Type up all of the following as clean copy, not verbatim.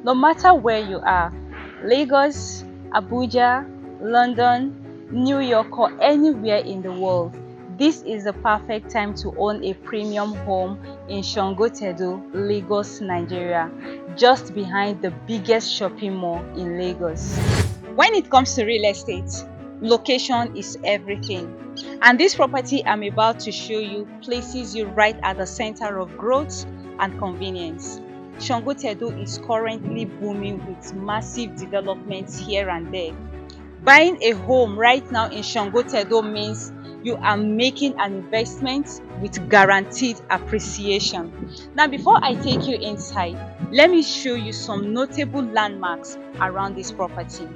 No matter where you are, Lagos, Abuja, London, New York, or anywhere in the world, this is the perfect time to own a premium home in Sangotedo, Lagos, Nigeria, just behind the biggest shopping mall in Lagos. When it comes to real estate, location is everything. And this property I'm about to show you places you right at the center of growth and convenience. Sangotedo is currently booming with massive developments here and there. Buying a home right now in Sangotedo means you are making an investment with guaranteed appreciation. Now, before I take you inside, let me show you some notable landmarks around this property.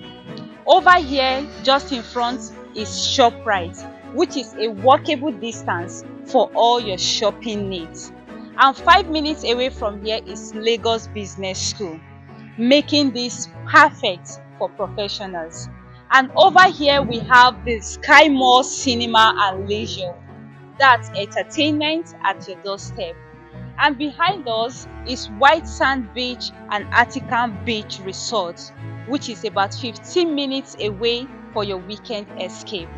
Over here, just in front, is Shoprite, which is a walkable distance for all your shopping needs. And 5 minutes away from here is Lagos Business School, making this perfect for professionals. And over here we have the Sky Mall Cinema and Leisure. That's entertainment at your doorstep. And behind us is White Sand Beach and Artican Beach Resort, which is about 15 minutes away for your weekend escape.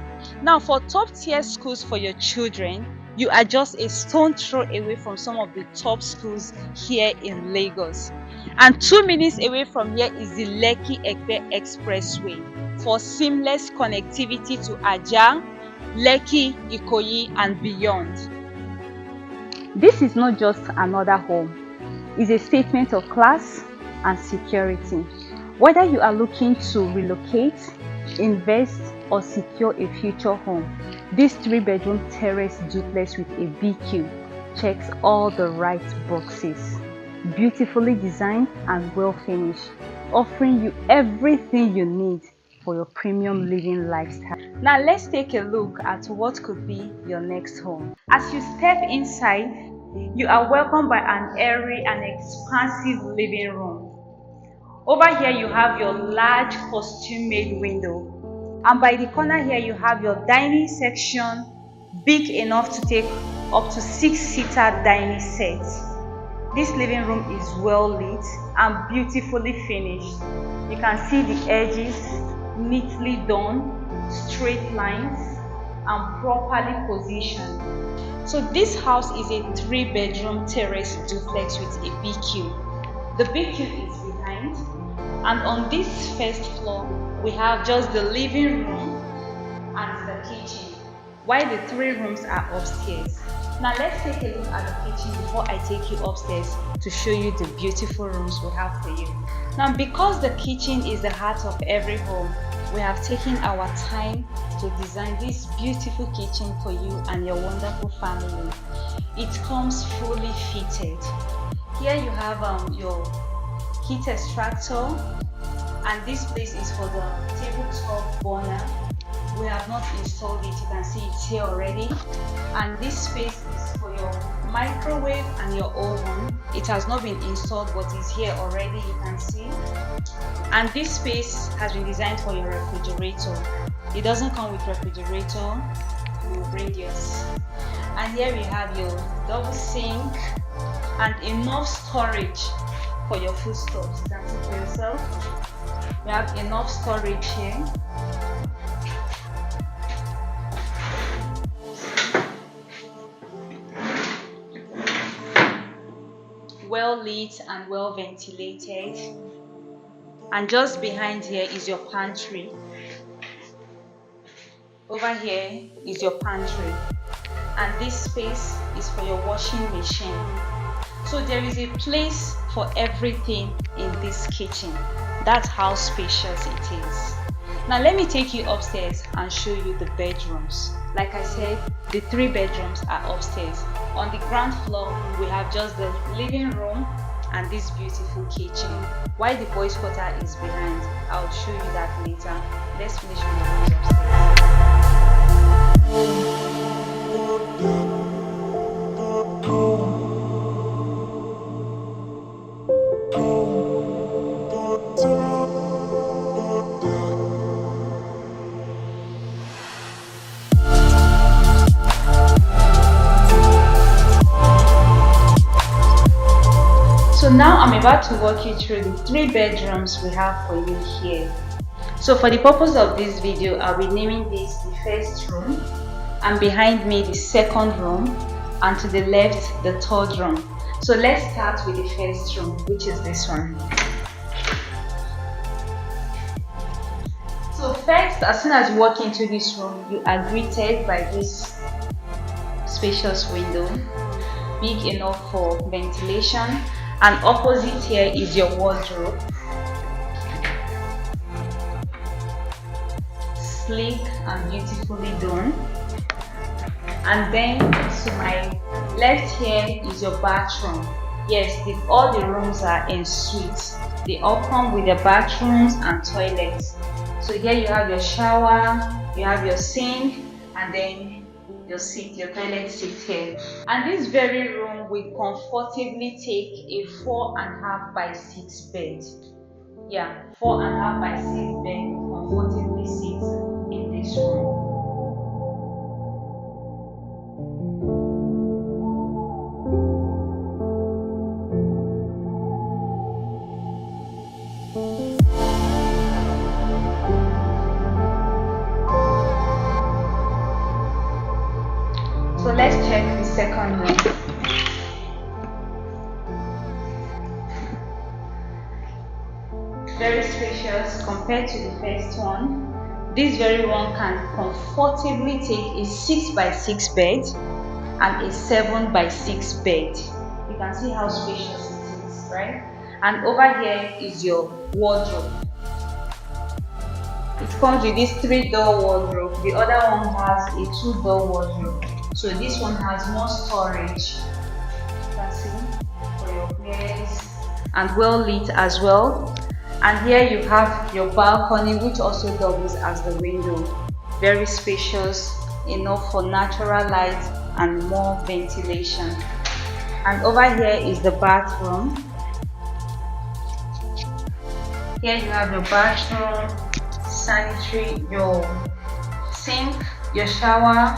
Now, for top tier schools for your children, you are just a stone throw away from some of the top schools here in Lagos. And 2 minutes away from here is the Lekki-Epe Expressway for seamless connectivity to Ajah, Lekki, Ikoyi, and beyond. This is not just another home. It's a statement of class and security. Whether you are looking to relocate, invest, or secure a future home, this 3-bedroom terrace duplex with a BQ checks all the right boxes. Beautifully designed and well finished, offering you everything you need for your premium living lifestyle. Now let's take a look at what could be your next home. As you step inside, you are welcomed by an airy and expansive living room. Over here you have your large costume-made window. And by the corner here, you have your dining section, big enough to take up to 6-seater dining set. This living room is well lit and beautifully finished. You can see the edges neatly done, straight lines, and properly positioned. So this house is a 3-bedroom terrace duplex with a BQ. The BQ is behind, and on this first floor, we have just the living room and the kitchen, while the 3 rooms are upstairs. Now let's take a look at the kitchen before I take you upstairs to show you the beautiful rooms we have for you. Now, because the kitchen is the heart of every home, we have taken our time to design this beautiful kitchen for you and your wonderful family. It comes fully fitted. Here you have your heat extractor, and this place is for the tabletop burner. We have not installed it, you can see it's here already. And this space is for your microwave and your oven. It has not been installed but is here already, you can see. And this space has been designed for your refrigerator. It doesn't come with refrigerator, you will bring yours. And here we have your double sink and enough storage for your foodstuffs. You can see for yourself. We have enough storage here. Well lit and well ventilated. And just behind here is your pantry. Over here is your pantry. And this space is for your washing machine. So there is a place for everything in this kitchen. That's how spacious it is. Now let me take you upstairs and show you the bedrooms. Like I said, the 3 bedrooms are upstairs. On the ground floor, we have just the living room and this beautiful kitchen, while the boys' quarter is behind. I'll show you that later. Let's finish with the rooms upstairs. So now I'm about to walk you through the 3 bedrooms we have for you here. So for the purpose of this video, I'll be naming this the first room, and behind me the second room, and to the left the third room. So let's start with the first room, which is this one. So first, as soon as you walk into this room, you are greeted by this spacious window, big enough for ventilation, and opposite here is your wardrobe. Sleek and beautifully done. And then to my left here is your bathroom. Yes, all the rooms are en suite. They all come with their bathrooms and toilets. So here you have your shower, you have your sink, and then your seat, your toilet seat here. And this very room will comfortably take a 4.5 by 6 bed. Yeah, 4.5 by 6 bed comfortably sit in this room. So let's check the second room. Very spacious compared to the first one. This very one can comfortably take a 6 by 6 bed and a 7 by 6 bed. You can see how spacious it is, right? And over here is your wardrobe. It comes with this 3-door wardrobe. The other one has a 2-door wardrobe. So this one has more storage. You can see for your clothes, and well lit as well. And here you have your balcony, which also doubles as the window. Very spacious, enough for natural light and more ventilation. And over here is the bathroom. Here you have your bathroom, sanitary, your sink, your shower,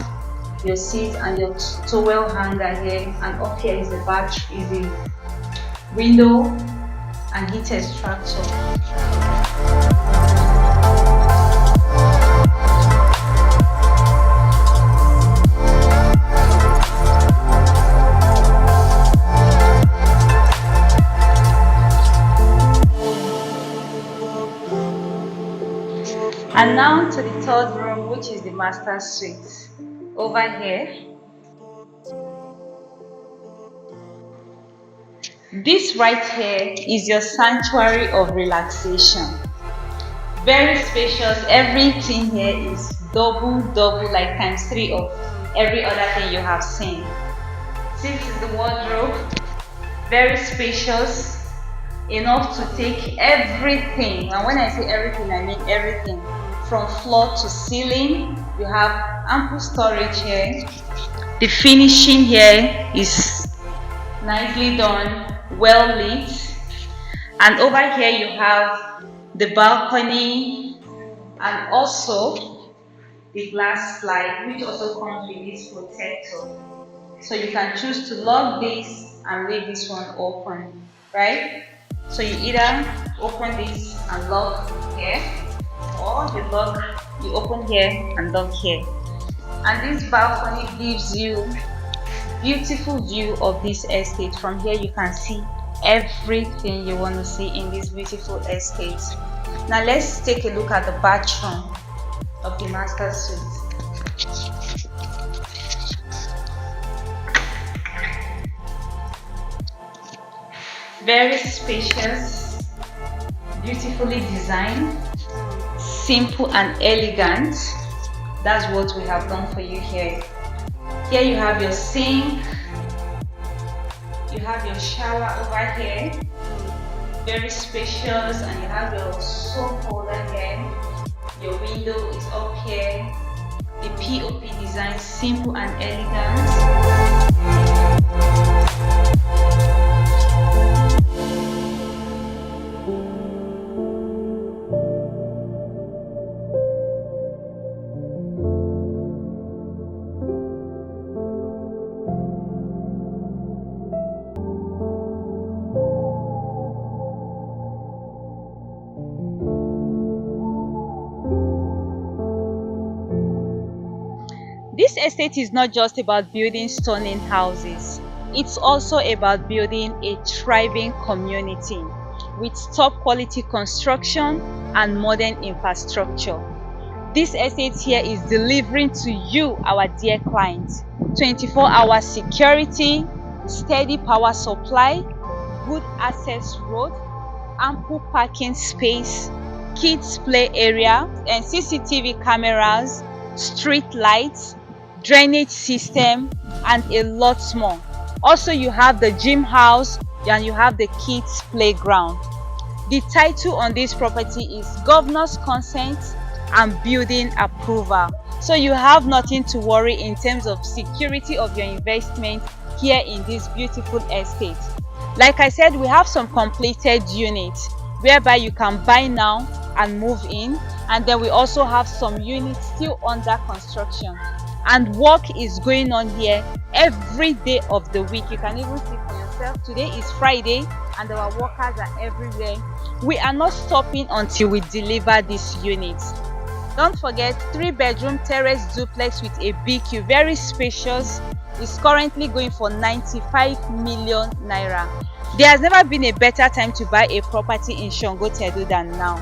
your seat, and your towel hanger here. And up here is the window and heat extractor. And now to the third room, which is the master suite. Over here, this right here is your sanctuary of relaxation. Very spacious. Everything here is double, like ×3 of every other thing you have seen. This is the wardrobe. Very spacious, enough to take everything. And when I say everything, I mean everything. From floor to ceiling, you have ample storage here. The finishing here is nicely done, well lit. And over here you have the balcony and also the glass slide, which also comes with this protector. So you can choose to lock this and leave this one open, right? So you either open this and lock here, or you open here and lock here. And this balcony gives you beautiful view of this estate. From here you can see everything you want to see in this beautiful estate. Now let's take a look at the bathroom of the master suite. Very spacious, beautifully designed, simple and elegant. That's what we have done for you here. Here you have your sink, you have your shower over here, very spacious, and you have your soap holder here. Your window is up here. The POP design, simple and elegant. This estate is not just about building stunning houses, it's also about building a thriving community with top quality construction and modern infrastructure. This estate here is delivering to you, our dear clients, 24-hour security, steady power supply, good access road, ample parking space, kids play area, and CCTV cameras, street lights, drainage system, and a lot more. Also, you have the gym house and you have the kids playground. The title on this property is Governor's Consent and Building Approval. So you have nothing to worry in terms of security of your investment here in this beautiful estate. Like I said, we have some completed units whereby you can buy now and move in, and then we also have some units still under construction, and work is going on here every day of the week. You can even see for yourself, today is Friday and our workers are everywhere. We are not stopping until we deliver these units. Don't forget, 3-bedroom terrace duplex with a BQ, very spacious, is currently going for 95 million naira. There has never been a better time to buy a property in Sangotedo than now.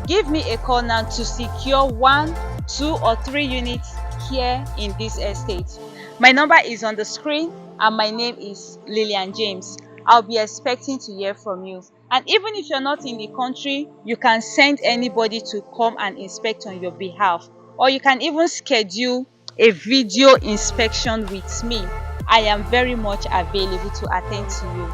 Give me a call now to secure 1, 2 or 3 units here in this estate. My number is on the screen and my name is Lillian James. I'll be expecting to hear from you. And even if you're not in the country, you can send anybody to come and inspect on your behalf, or you can even schedule a video inspection with me. I am very much available to attend to you.